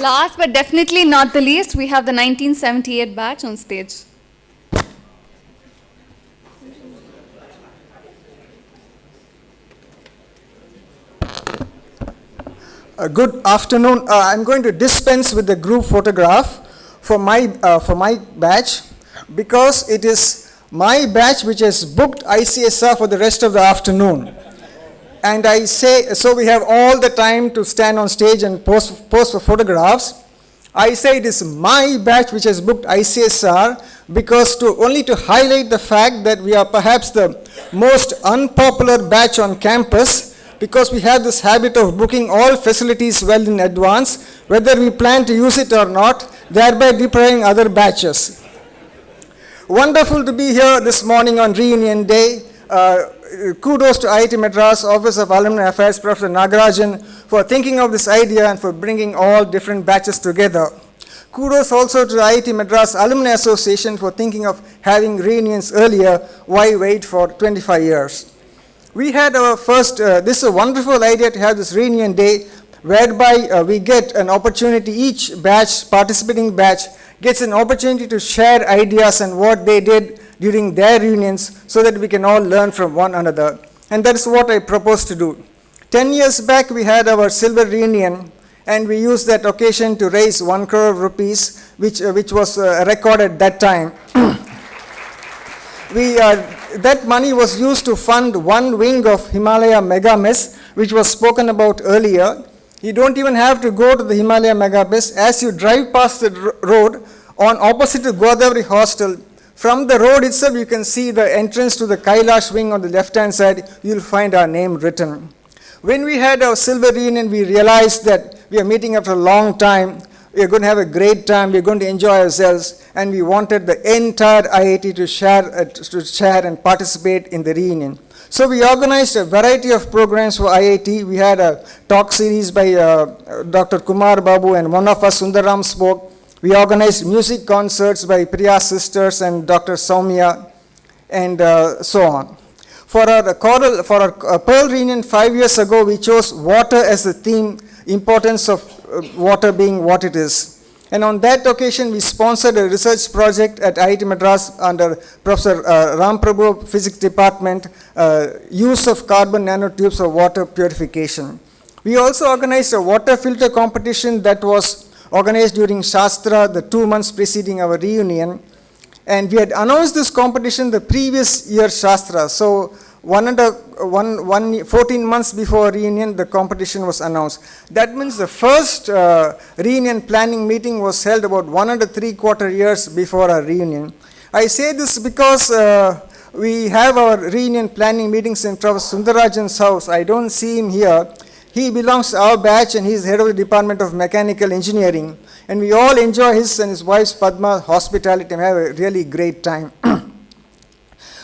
Last but definitely not the least, we have the 1978 batch on stage. Good afternoon. I'm going to dispense with the group photograph for my batch because it is my batch which has booked ICSR for the rest of the afternoon. And I say, so we have all the time to stand on stage and pose for photographs. I say it is my batch which has booked ICSR because only to highlight the fact that we are perhaps the most unpopular batch on campus, because we have this habit of booking all facilities well in advance, whether we plan to use it or not, thereby depriving other batches. Wonderful to be here this morning on Reunion Day. Kudos to IIT Madras Office of Alumni Affairs, Professor Nagarajan, for thinking of this idea and for bringing all different batches together. Kudos also to the IIT Madras Alumni Association for thinking of having reunions earlier. Why wait for 25 years? We had our first, this is a wonderful idea to have this reunion day, whereby we get an opportunity, each batch, participating batch, gets an opportunity to share ideas and what they did during their reunions so that we can all learn from one another. And that's what I propose to do. 10 years back, we had our silver reunion, and we used that occasion to raise 1 crore rupees, which was a record at that time. That money was used to fund one wing of Himalaya Mega Mess, which was spoken about earlier. You don't even have to go to the Himalaya Mega Mess. As you drive past the road, on opposite to Godavari Hostel, from the road itself you can see the entrance to the Kailash wing on the left-hand side. You'll find our name written. When we had our silver reunion, we realized that we are meeting after a long time. We are going to have a great time, we are going to enjoy ourselves, and we wanted the entire IIT to share and participate in the reunion. So we organized a variety of programs for IIT. We had a talk series by Dr. Kumar Babu, and one of us, Sundaram, spoke. We organized music concerts by Priya Sisters and Dr. Soumya, and so on. For our Pearl reunion 5 years ago, we chose water as the theme, importance of water being what it is. And on that occasion, we sponsored a research project at IIT Madras under Professor Ram Prabhu, Physics Department, use of carbon nanotubes for water purification. We also organized a water filter competition that was organized during Shastra, the 2 months preceding our reunion. And we had announced this competition the previous year Shastra. So 14 months before reunion, the competition was announced. That means the first reunion planning meeting was held about 1.75 years before our reunion. I say this because we have our reunion planning meetings in Professor Sundarajan's house. I don't see him here. He belongs to our batch, and he's head of the Department of Mechanical Engineering. And we all enjoy his and his wife's Padma hospitality and have a really great time.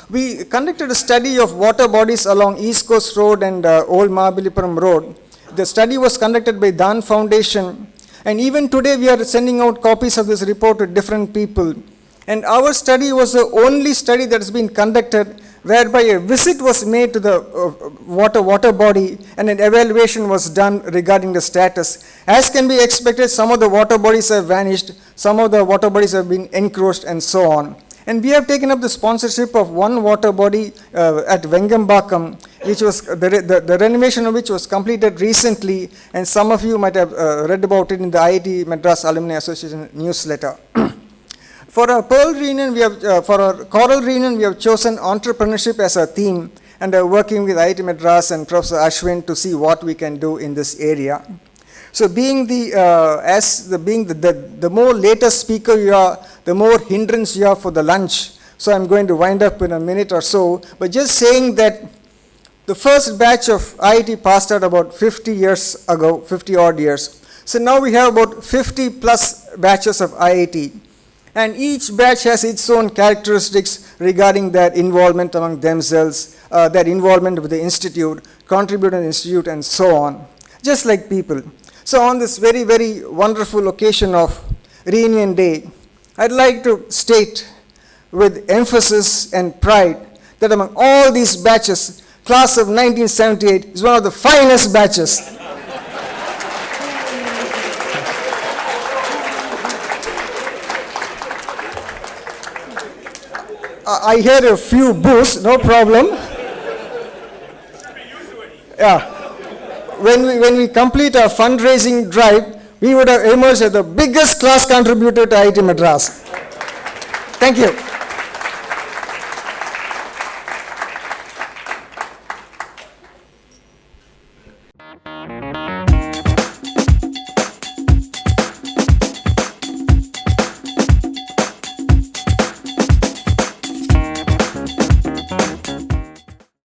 We conducted a study of water bodies along East Coast Road and Old Mahabalipuram Road. The study was conducted by Dan Foundation, and even today we are sending out copies of this report to different people. And our study was the only study that has been conducted whereby a visit was made to the water body and an evaluation was done regarding the status. As can be expected, some of the water bodies have vanished, some of the water bodies have been encroached, and so on. And we have taken up the sponsorship of one water body at Vengambakam, which was the renovation of which was completed recently, and some of you might have read about it in the IIT Madras Alumni Association newsletter. For our Pearl reunion, for our Coral reunion, we have chosen entrepreneurship as a theme, and are working with IIT Madras and Professor Ashwin to see what we can do in this area. So being the more later speaker you are, the more hindrance you have for the lunch. So I'm going to wind up in a minute or so, but just saying that the first batch of IIT passed out about 50 years ago, 50 odd years. So now we have about 50 plus batches of IIT. And each batch has its own characteristics regarding their involvement among themselves, their involvement with the institute, contributing to the institute, and so on, just like people. So on this very, very wonderful occasion of Reunion Day, I'd like to state with emphasis and pride that among all these batches, class of 1978 is one of the finest batches. I heard a few boos, no problem. Yeah. When we complete our fundraising drive, we would have emerged as the biggest class contributor to IIT Madras. Thank you.